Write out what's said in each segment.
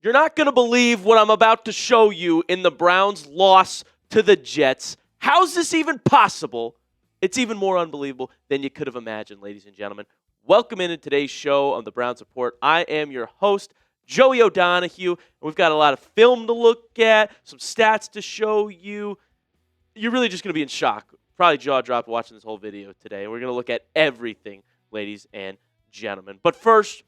You're not going to believe what I'm about to show you in the Browns' loss to the Jets. How's this even possible? It's even more unbelievable than you could have imagined, ladies and gentlemen. Welcome into today's show on the Browns Report. I am your host, Joey O'Donohue, and we've got a lot of film to look at, some stats to show you. You're really just going to be in shock, probably jaw-dropped watching this whole video today. We're going to look at everything, ladies and gentlemen. But first,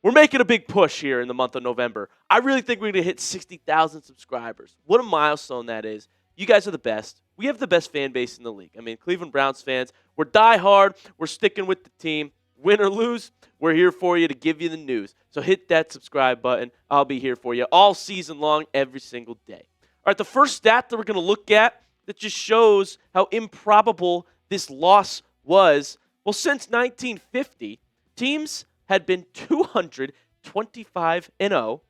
we're making a big push here in the month of November. I really think we're going to hit 60,000 subscribers. What a milestone that is. You guys are the best. We have the best fan base in the league. I mean, Cleveland Browns fans, we're diehard. We're sticking with the team. Win or lose, we're here for you to give you the news. So hit that subscribe button. I'll be here for you all season long, every single day. All right, the first stat that we're going to look at that just shows how improbable this loss was. Well, since 1950, teams had been 225-0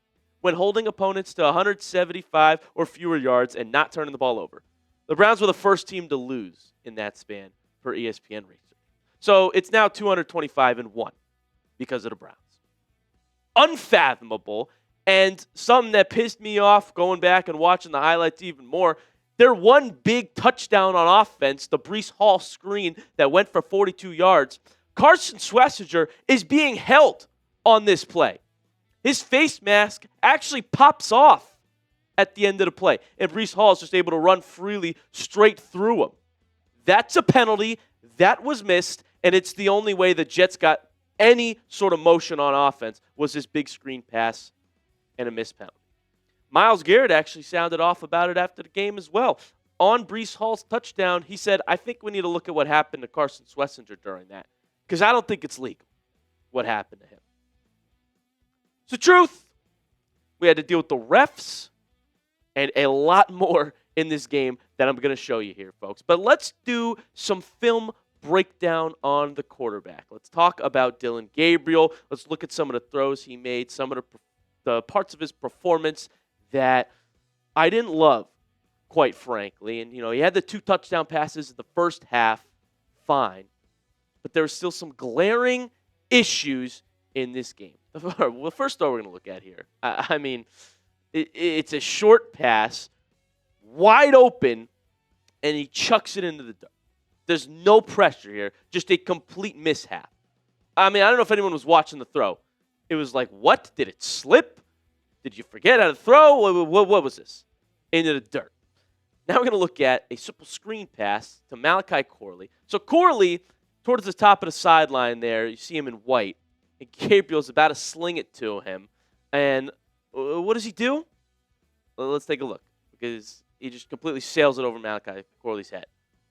when holding opponents to 175 or fewer yards and not turning the ball over. The Browns were the first team to lose in that span per ESPN research. So it's now 225-1 because of the Browns. Unfathomable, and something that pissed me off going back and watching the highlights even more, their one big touchdown on offense, the Breece Hall screen that went for 42 yards, Carson Schwesinger is being held on this play. His face mask actually pops off at the end of the play, and Breece Hall is just able to run freely straight through him. That's a penalty. That was missed, and it's the only way the Jets got any sort of motion on offense was this big screen pass and a missed penalty. Myles Garrett actually sounded off about it after the game as well. On Breece Hall's touchdown, he said, I think we need to look at what happened to Carson Schwesinger during that, because I don't think it's legal what happened to him. It's the truth. We had to deal with the refs and a lot more in this game that I'm going to show you here, folks. But let's do some film breakdown on the quarterback. Let's talk about Dillon Gabriel. Let's look at some of the throws he made, some of the parts of his performance that I didn't love, quite frankly. And, he had the 2 touchdown passes in the first half, fine. But there were still some glaring issues in this game. Well, first throw we're going to look at here. I mean, it's a short pass, wide open, and he chucks it into the dirt. There's no pressure here, just a complete mishap. I mean, I don't know if anyone was watching the throw. It was like, what? Did it slip? Did you forget how to throw? What was this? Into the dirt. Now we're going to look at a simple screen pass to Malachi Corley. So Corley, towards the top of the sideline there, you see him in white. And Gabriel's about to sling it to him. And what does he do? Well, let's take a look, because he just completely sails it over Malachi Corley's head.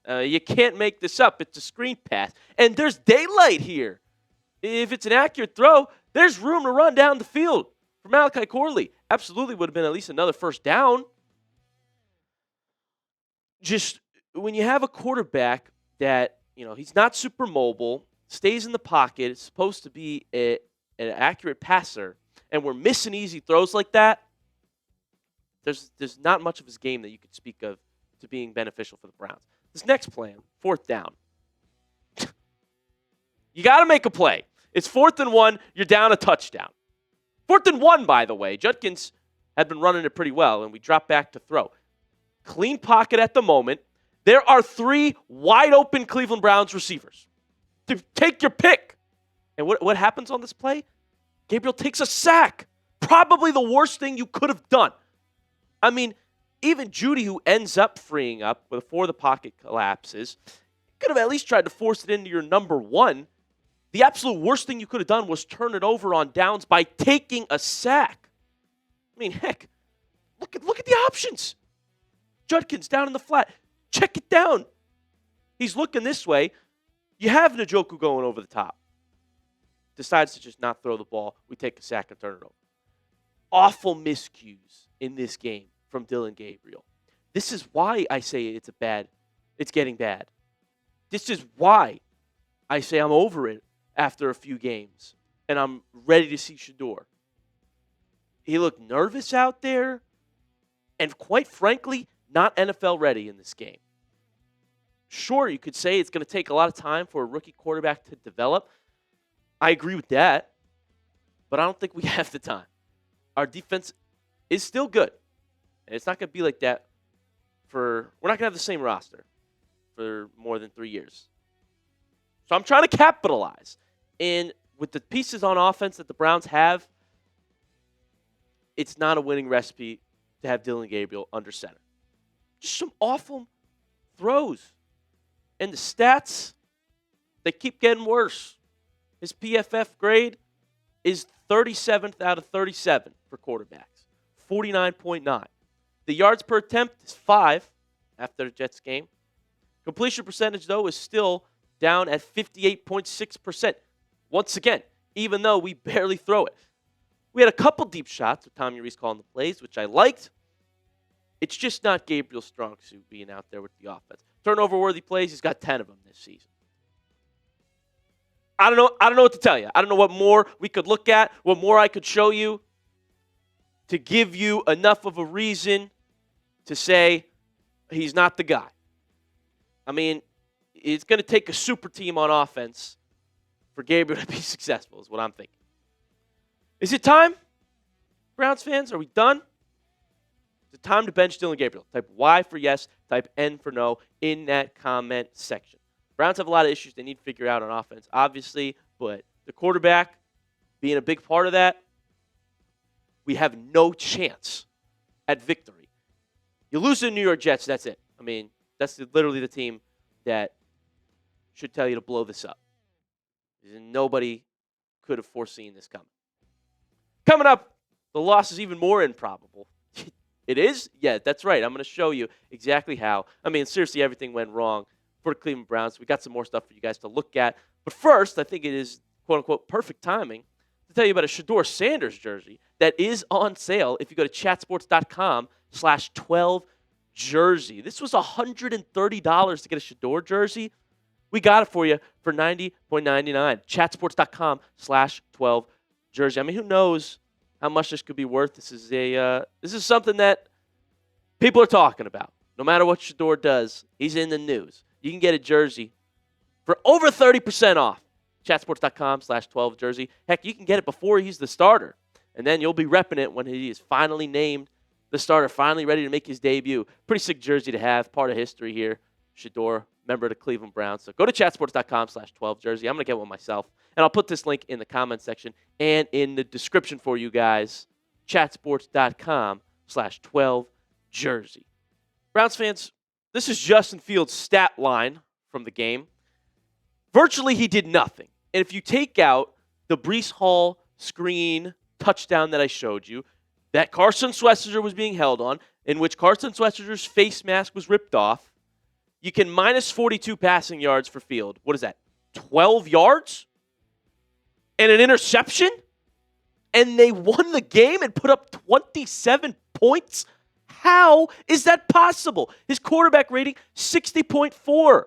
You can't make this up. It's a screen pass. And there's daylight here. If it's an accurate throw, there's room to run down the field for Malachi Corley. Absolutely would have been at least another first down. Just when you have a quarterback that, he's not super mobile, stays in the pocket, is supposed to be an accurate passer, and we're missing easy throws like that, there's not much of his game that you could speak of to being beneficial for the Browns. This next plan, 4th down. You got to make a play. It's 4th and 1. You're down a touchdown. 4th and 1, by the way. Judkins had been running it pretty well, and we dropped back to throw. Clean pocket at the moment. There are 3 wide-open Cleveland Browns receivers. Take your pick. And what happens on this play? Gabriel takes a sack. Probably the worst thing you could have done. I mean, even Judy, who ends up freeing up before the pocket collapses, could have at least tried to force it into your number 1. The absolute worst thing you could have done was turn it over on downs by taking a sack. I mean, heck, look at the options. Judkins down in the flat. Check it down. He's looking this way. You have Njoku going over the top. Decides to just not throw the ball. We take a sack and turn it over. Awful miscues in this game from Dillon Gabriel. This is why I say it's getting bad. This is why I say I'm over it after a few games, and I'm ready to see Shedeur. He looked nervous out there, and quite frankly, not NFL ready in this game. Sure, you could say it's going to take a lot of time for a rookie quarterback to develop. I agree with that, but I don't think we have the time. Our defense is still good. And it's not going to be like that we're not going to have the same roster for more than 3 years. So I'm trying to capitalize. And with the pieces on offense that the Browns have, it's not a winning recipe to have Dillon Gabriel under center. Just some awful throws. And the stats, they keep getting worse. His PFF grade is 37th out of 37 for quarterbacks, 49.9. The yards per attempt is 5 after the Jets game. Completion percentage, though, is still down at 58.6%. Once again, even though we barely throw it. We had a couple deep shots with Tommy Reese calling the plays, which I liked. It's just not Gabriel's strong suit being out there with the offense. Turnover-worthy plays, he's got 10 of them this season. I don't know what to tell you. I don't know what more we could look at, what more I could show you to give you enough of a reason to say he's not the guy. I mean, it's going to take a super team on offense for Gabriel to be successful, is what I'm thinking. Is it time, Browns fans? Are we done? Is it time to bench Dillon Gabriel? Type Y for yes, type N for no in that comment section. Browns have a lot of issues they need to figure out on offense, obviously, but the quarterback being a big part of that, we have no chance at victory. You lose to the New York Jets, that's it. I mean, that's literally the team that should tell you to blow this up. Nobody could have foreseen this coming. Coming up, the loss is even more improbable. It is? Yeah, that's right. I'm going to show you exactly how. I mean, seriously, everything went wrong for the Cleveland Browns. We got some more stuff for you guys to look at. But first, I think it is, quote-unquote, perfect timing to tell you about a Shedeur Sanders jersey that is on sale if you go to chatsports.com/12jersey. This was $130 to get a Shedeur jersey. We got it for you for $90.99. Chatsports.com/12jersey. I mean, who knows how much this could be worth? This is something that people are talking about. No matter what Shedeur does, he's in the news. You can get a jersey for over 30% off. Chatsports.com/12jersey. Heck, you can get it before he's the starter. And then you'll be repping it when he is finally named the starter, finally ready to make his debut. Pretty sick jersey to have, part of history here. Shedeur, member of the Cleveland Browns. So go to chatsports.com/12jersey. I'm going to get one myself. And I'll put this link in the comment section and in the description for you guys. Chatsports.com/12jersey. Browns fans, this is Justin Fields' stat line from the game. Virtually, he did nothing. And if you take out the Breece Hall screen touchdown that I showed you, that Carson Schwesinger was being held on, in which Carson Schwesinger's face mask was ripped off, you can minus 42 passing yards for Field. What is that? 12 yards? And an interception? And they won the game and put up 27 points? How is that possible? His quarterback rating, 60.4.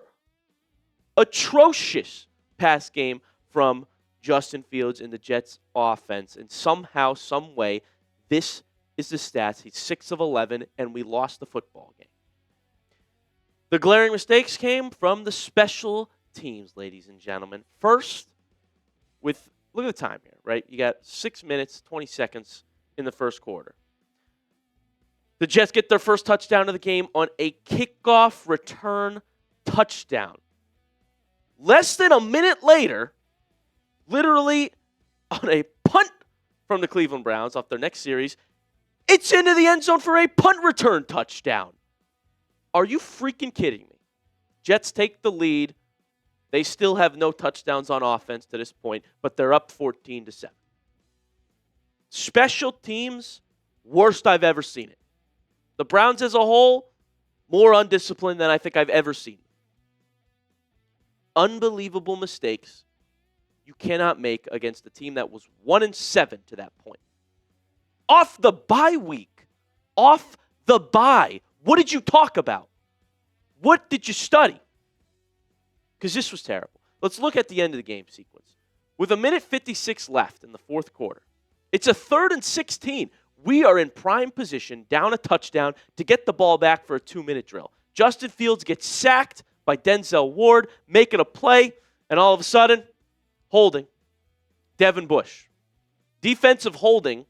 Atrocious pass game from Justin Fields in the Jets offense. And somehow, some way, this is the stats. He's 6 of 11, and we lost the football game. The glaring mistakes came from the special teams, ladies and gentlemen. First, look at the time here, right? You got 6 minutes, 20 seconds in the first quarter. The Jets get their first touchdown of the game on a kickoff return touchdown. Less than a minute later, literally on a punt from the Cleveland Browns off their next series, it's into the end zone for a punt return touchdown. Are you freaking kidding me? Jets take the lead. They still have no touchdowns on offense to this point, but they're up 14-7. Special teams, worst I've ever seen it. The Browns as a whole, more undisciplined than I think I've ever seen. Unbelievable mistakes you cannot make against a team that was 1-7 to that point. Off the bye week. Off the bye. What did you talk about? What did you study? Because this was terrible. Let's look at the end of the game sequence. With 1:56 left in the fourth quarter, it's a 3rd and 16. We are in prime position, down a touchdown, to get the ball back for a 2-minute drill. Justin Fields gets sacked by Denzel Ward, making a play, and all of a sudden, holding. Devin Bush. Defensive holding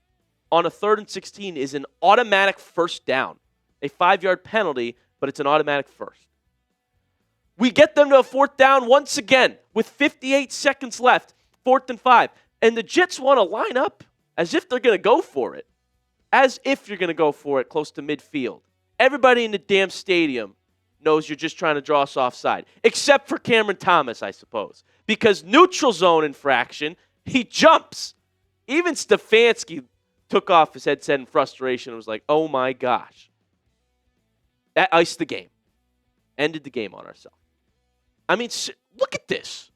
on a 3rd and 16 is an automatic first down. A 5-yard penalty, but it's an automatic first. We get them to a 4th down once again with 58 seconds left, 4th and 5. And the Jets want to line up as if they're going to go for it. As if you're going to go for it close to midfield. Everybody in the damn stadium knows you're just trying to draw us offside. Except for Cameron Thomas, I suppose. Because neutral zone infraction, he jumps. Even Stefanski took off his headset in frustration and was like, oh my gosh. That iced the game. Ended the game on ourselves. I mean, look at this.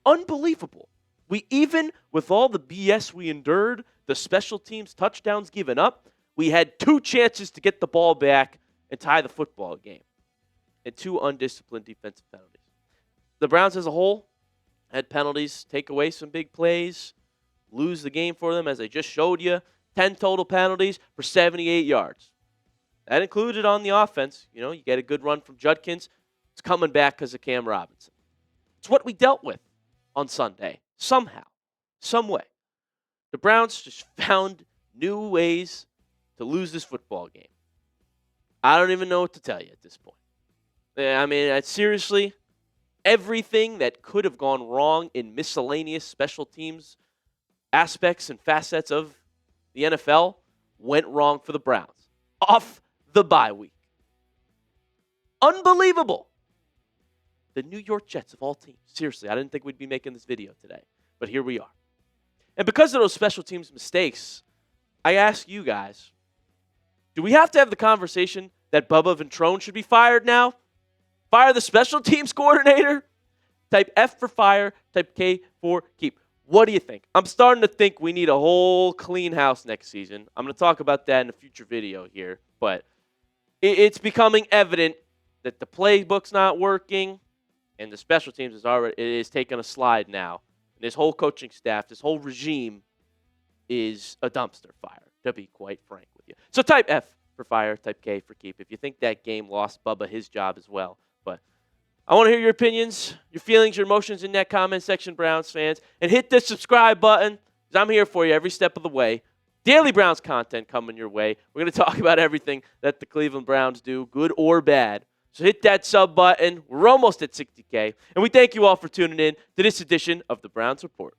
Unbelievable. We even, with all the BS we endured, the special teams touchdowns given up, we had 2 chances to get the ball back and tie the football game. And 2 undisciplined defensive penalties. The Browns as a whole had penalties, take away some big plays, lose the game for them, as I just showed you. 10 total penalties for 78 yards. That included on the offense. You know, you get a good run from Judkins. It's coming back because of Cam Robinson. It's what we dealt with on Sunday. Somehow, some way. The Browns just found new ways to lose this football game. I don't even know what to tell you at this point. I mean, seriously, everything that could have gone wrong in miscellaneous special teams aspects and facets of the NFL went wrong for the Browns. Off the bye week. Unbelievable. The New York Jets of all teams. Seriously, I didn't think we'd be making this video today, but here we are. And because of those special teams mistakes, I ask you guys, do we have to have the conversation that Bubba Ventrone should be fired now? Fire the special teams coordinator? Type F for fire, type K for keep. What do you think? I'm starting to think we need a whole clean house next season. I'm going to talk about that in a future video here, but it's becoming evident that the playbook's not working and the special teams is taking a slide now. And this whole coaching staff, this whole regime is a dumpster fire, to be quite frank with you. So type F for fire, type K for keep if you think that game lost Bubba his job as well. But I want to hear your opinions, your feelings, your emotions in that comment section, Browns fans. And hit the subscribe button, because I'm here for you every step of the way. Daily Browns content coming your way. We're going to talk about everything that the Cleveland Browns do, good or bad. So hit that sub button. We're almost at 60K. And we thank you all for tuning in to this edition of the Browns Report.